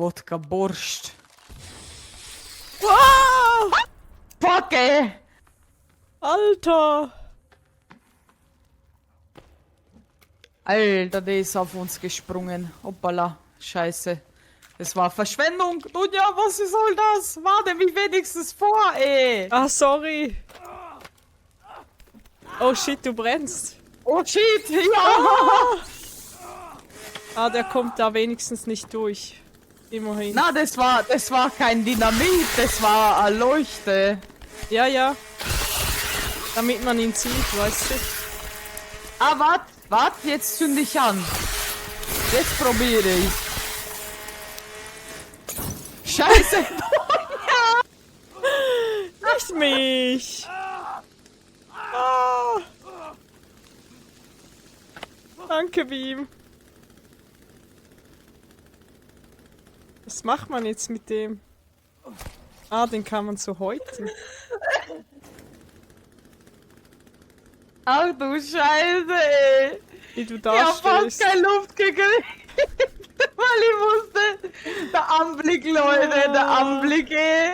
Wodka Borscht. Ah! Fuck, ey! Alter! Alter, der ist auf uns gesprungen. Hoppala. Scheiße. Das war Verschwendung. Dunja, was soll das? Warte mich wenigstens vor, ey! Ah, sorry! Oh shit, du brennst! Oh shit, ja! Ah, der kommt da wenigstens nicht durch. Immerhin. Na, das war kein Dynamit, das war eine Leuchte. Ja, ja. Damit man ihn sieht, weißt du? Ah, wart, jetzt zünde ich an. Jetzt probiere ich. Scheiße! Nicht mich! Ah. Danke, Beam. Was macht man jetzt mit dem? Ah, den kann man so häuten. Ach du Scheiße, ey! Wie du Ich da hab fast stehst. keine Luft gekriegt, weil ich wusste, der Anblick, Leute, der Anblick, ey!